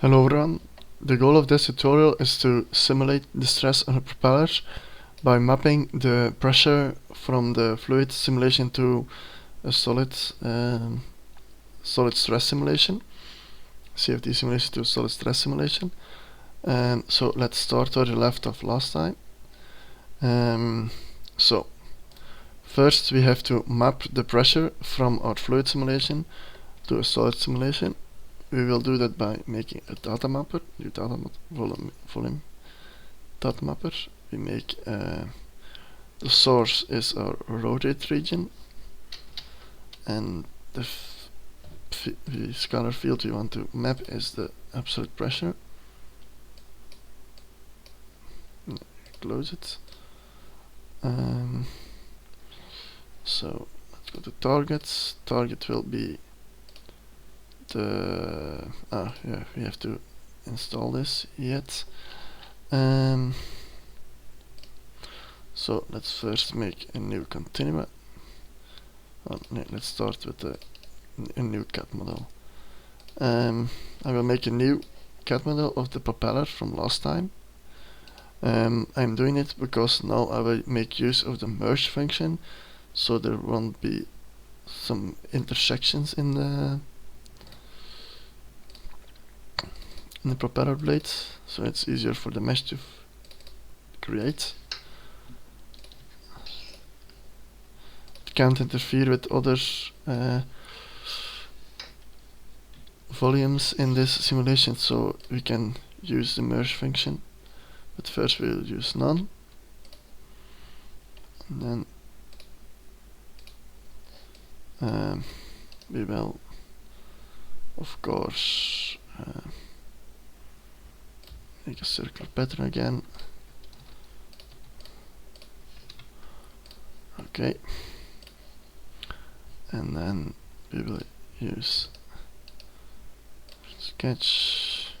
Hello everyone, the goal of this tutorial is to simulate the stress on a propeller by mapping the pressure from the fluid simulation to a solid stress simulation, CFD simulation to a solid stress simulation. So let's start where we left off last time. So first we have to map the pressure from our fluid simulation to a solid simulation. We will do that by making a data mapper, new data volume data mapper. We make the source is our rotate region, and the scalar field we want to map is the absolute pressure. Close it. So let's go to targets. Target will be the we have to install this yet. So let's first make a new continua. Let's start with a new CAD model. I will make a new CAD model of the propeller from last time. I'm doing it because now I will make use of the merge function, so there won't be some intersections in the propeller blades, so it's easier for the mesh to create. It can't interfere with other volumes in this simulation, so we can use the merge function. But first we'll use none, and then we will of course make a circular pattern again. Okay, and then we will use sketch.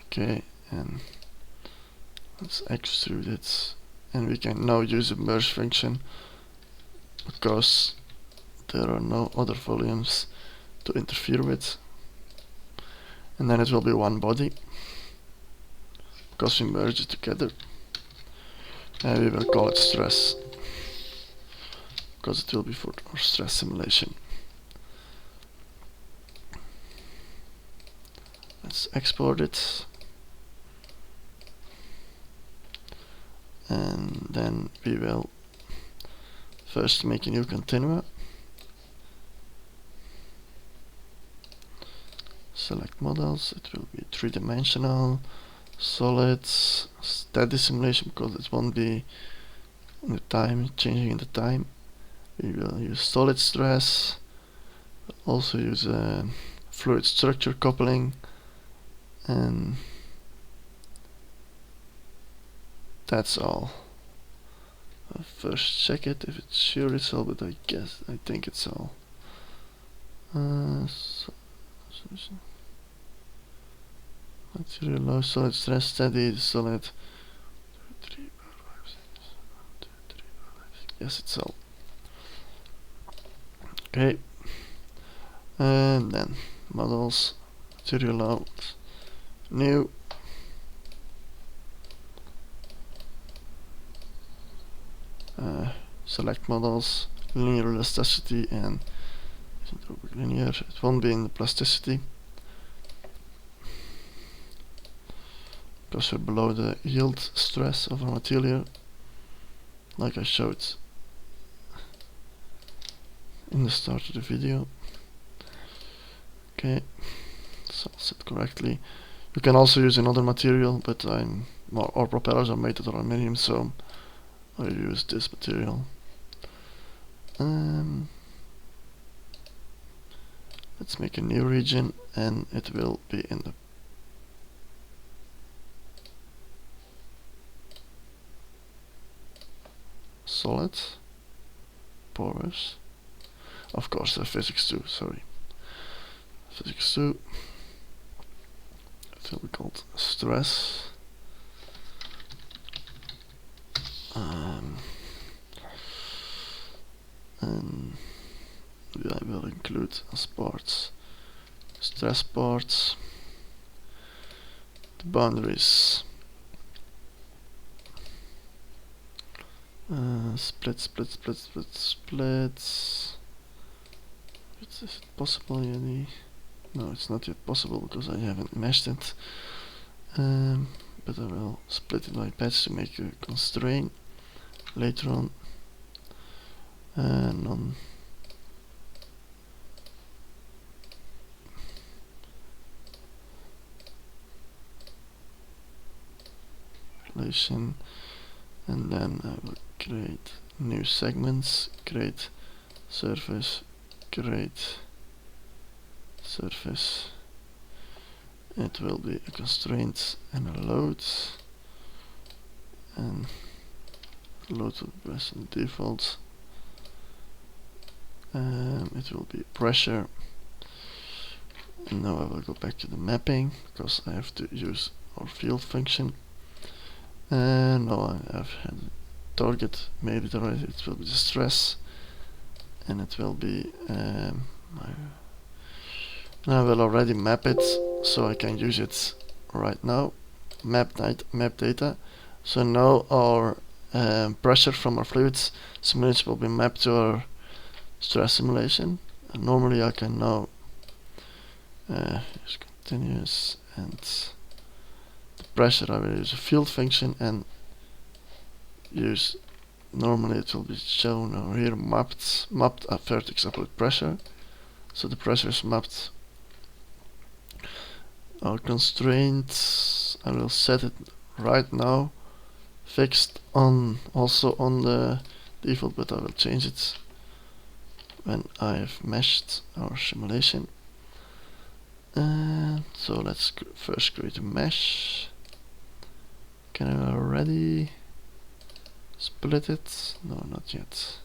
Okay, and let's extrude it, and we can now use the merge function because there are no other volumes to interfere with, and then it will be one body because we merge it together, and we will call it stress because it will be for our stress simulation. Let's export it, and then we will first make a new continua. Select models, it will be three-dimensional, solid, steady simulation because it won't be in the time, changing in the time. We will use solid stress, also use fluid structure coupling, and that's all. I'll first check it if it's sure it's all, but I think it's all. Material low, solid stress, steady, solid. Yes, it's all. Okay, and then models, material low, new. Select models, linear elasticity, and isn't over linear, it won't be in the plasticity because we're below the yield stress of our material, like I showed in the start of the video. Okay, it's all set correctly. You can also use another material, but our propellers are made out of aluminium, so I use this material. Let's make a new region, and it will be in the solid, porous, of course physics 2, sorry, physics 2, it will be called stress, and I will include as parts stress parts, the boundaries, splits. Is it possible yet? No, it's not yet possible because I haven't meshed it. But I will split it by patch to make a constraint later on. Non relation, and then I will create new segments, create surface, create surface. It will be a constraint and a load, and load will be based on default. It will be pressure. And now I will go back to the mapping because I have to use our field function. And now I have had target made it already. It will be the stress, and it will be and I will already map it so I can use it right now. Map data. So now our pressure from our fluids simulation will be mapped to our stress simulation. And normally I can now use continuous, and the pressure I will use a field function and use, normally it will be shown over here, mapped at vertex upward pressure. So the pressure is mapped. Our constraints, I will set it right now fixed on, also on the default, but I will change it when I have meshed our simulation. So let's first create a mesh. Can I already split it? No, not yet.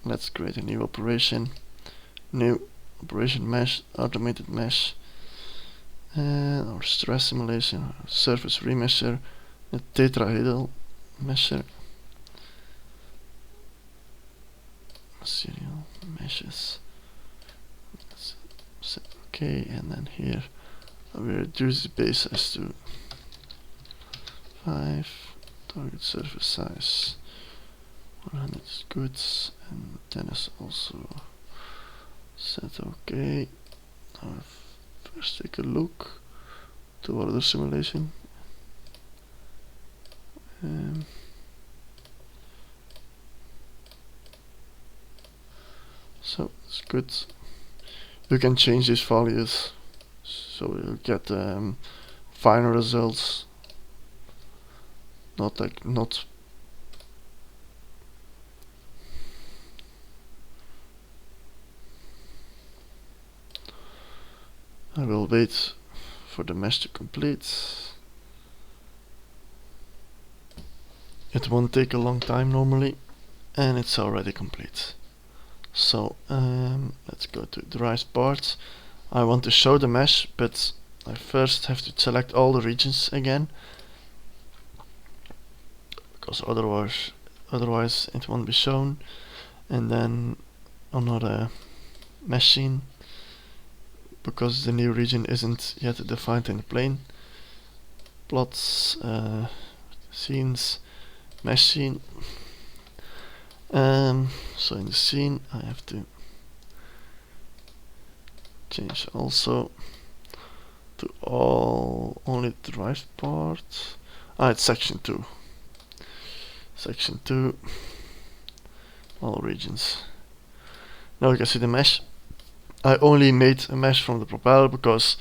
Let's create a new operation. New operation mesh, automated mesh, and our stress simulation, our surface remesher, a tetrahedral mesher, serial meshes. Let's set OK, and then here I will reduce the base size to 5, target surface size 100 is good, and then is also set OK. Now first take a look to our other simulation. So it's good. You can change these values so you'll get final results. Not I will wait for the mesh to complete. It won't take a long time normally, and it's already complete. So let's go to derived parts. I want to show the mesh, but I first have to select all the regions again, because otherwise it won't be shown. And then another mesh scene, because the new region isn't yet defined in the plane. Plots, scenes, mesh scene. So in the scene I have to change also to only derived part. It's section 2. Section 2, all regions. Now you can see the mesh. I only made a mesh from the propeller because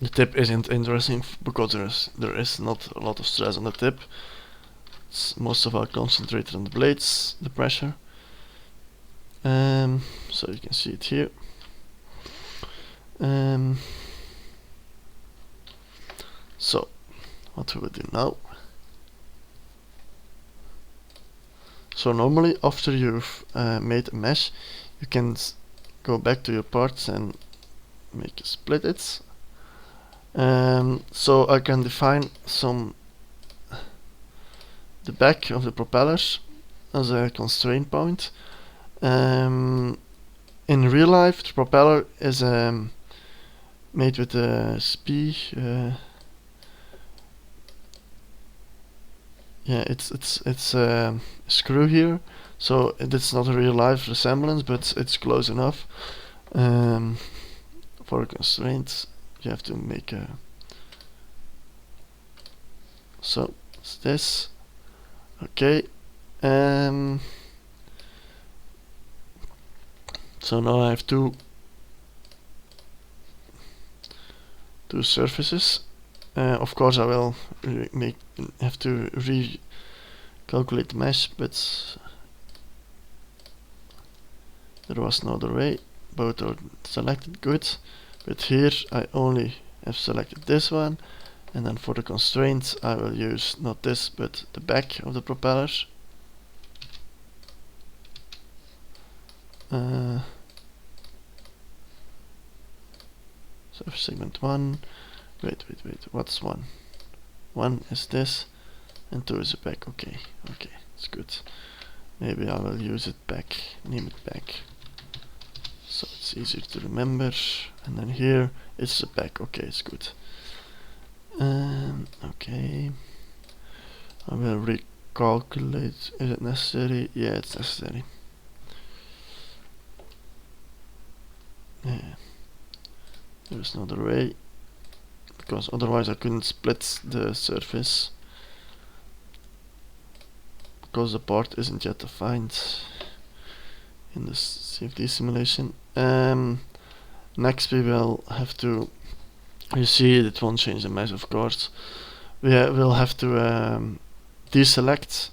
the tip isn't interesting, because there is not a lot of stress on the tip. It's most of all concentrated on the blades, the pressure. So you can see it here. So what we will do now. So normally after you've made a mesh, you can go back to your parts and make a split it. So I can define some the back of the propeller as a constraint point. In real life, the propeller is made with a spee. Yeah, it's a screw here, so it's not a real life resemblance, but it's close enough. For a constraint, you have to make a. So it's this. Okay. So now I have two surfaces. Of course, I will have to recalculate the mesh, but there was no other way. Both are selected, good. But here I only have selected this one, and then for the constraints I will use not this but the back of the propeller. So for segment 1, wait, what's 1? 1 is this, and 2 is the back. Okay, it's good. Maybe I will use it back, name it back, so it's easier to remember. And then here it's the back. Okay, it's good. Okay, I will recalculate. Is it necessary? Yeah, it's necessary. Yeah, there's no other way, because otherwise I couldn't split the surface, because the part isn't yet defined in the CFD simulation. Next we will have to, you see it won't change the mesh, of course. We will have to deselect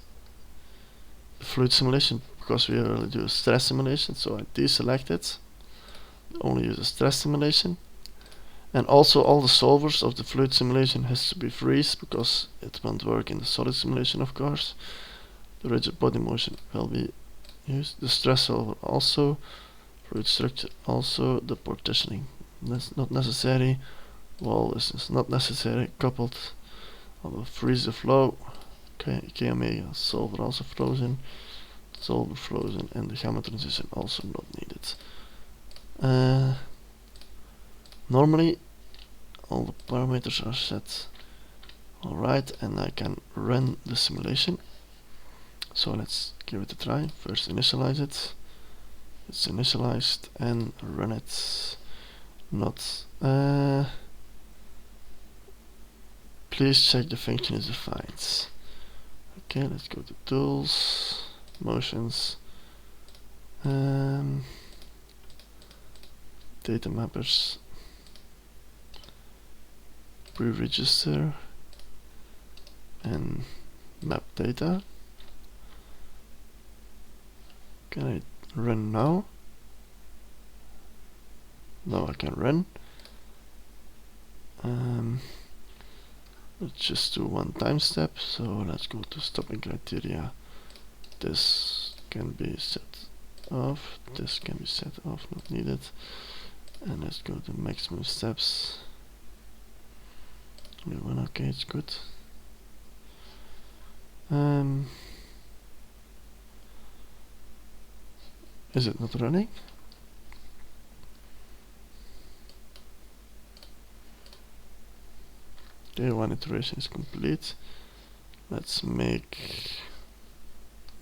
the fluid simulation, because we will do a stress simulation, so I deselect it, only use a stress simulation. And also all the solvers of the fluid simulation has to be freeze, because it won't work in the solid simulation, of course. The rigid body motion will be used, the stress solver also, fluid structure also, the partitioning that's not necessary, wall is not necessary, coupled, I will freeze the flow. Okay, K omega solver also frozen, solver frozen, and the gamma transition also not needed. Normally all the parameters are set alright, and I can run the simulation. So let's give it a try. First initialize it. It's initialized, and run it. Not. Please check the function is defined. Okay, let's go to tools, motions, data mappers, pre-register, and map data. Can I run now? No, I can run. Let's just do one time step. So let's go to stopping criteria. This can be set off. This can be set off, not needed. And let's go to maximum steps. Only one. Okay, it's good. Is it not running? Okay, one iteration is complete. Let's make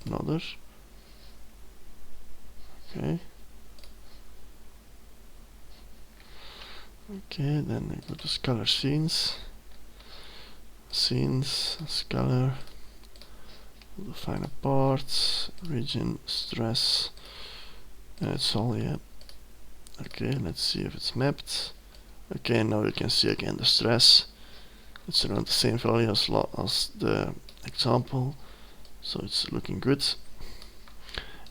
another. Okay. Okay, then I go to scalar scenes. Scenes, scalar. Define a part, region, stress. It's all, yeah. Okay, let's see if it's mapped. Okay, now you can see again the stress. It's around the same value as the example, so it's looking good.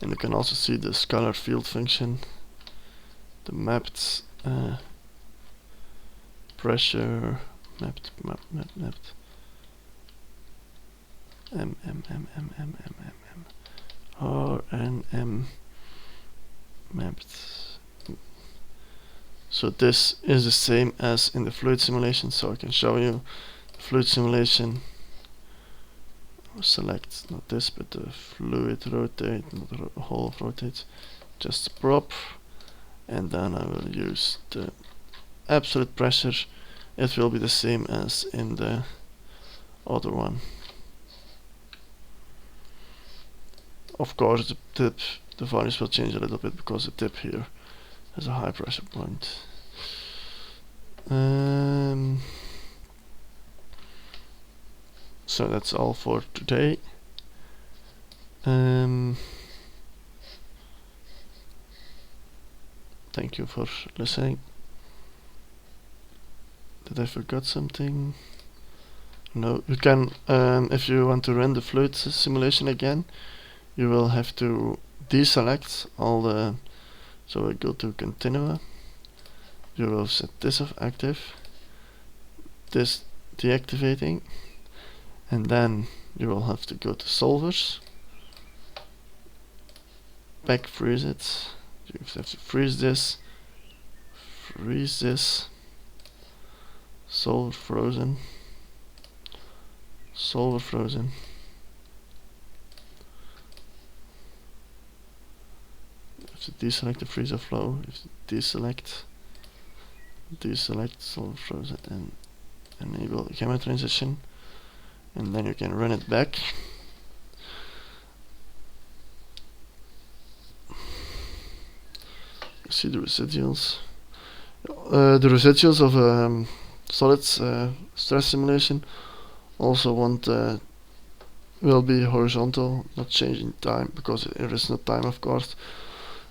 And you can also see the scalar field function, the mapped pressure, mapped, R and M mapped. So this is the same as in the fluid simulation, so I can show you the fluid simulation. select not this but the fluid rotate, not the whole rotate, just the prop, and then I will use the absolute pressure. It will be the same as in the other one. Of course the tip, the values will change a little bit because the tip here has a high pressure point. So that's all for today. Thank you for listening. Did I forget something? No, you can, if you want to run the fluid simulation again, you will have to deselect all the, so I go to continua, you will set this of active, this deactivating, and then you will have to go to solvers, back freeze it, you have to freeze this, solver frozen, solver frozen, you have to deselect the freezer flow, you have to deselect solver frozen and enable gamma transition, and then you can run it back. See the residuals. The residuals of solid stress simulation also will be horizontal, not changing time, because there is no time, of course.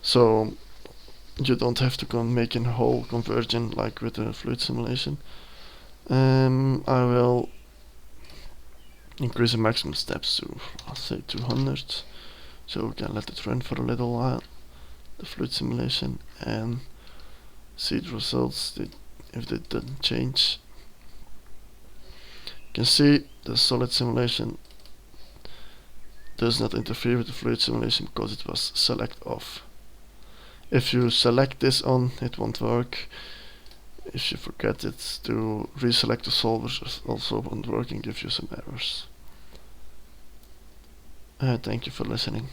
So you don't have to make a whole conversion like with the fluid simulation. I will increase the maximum steps to, I'll say 200, so we can let it run for a little while, the fluid simulation, and see the results if they didn't change. You can see the solid simulation does not interfere with the fluid simulation because it was select off. If you select this on, it won't work. If you forget it to reselect the solvers, it also won't work and give you some errors. Thank you for listening.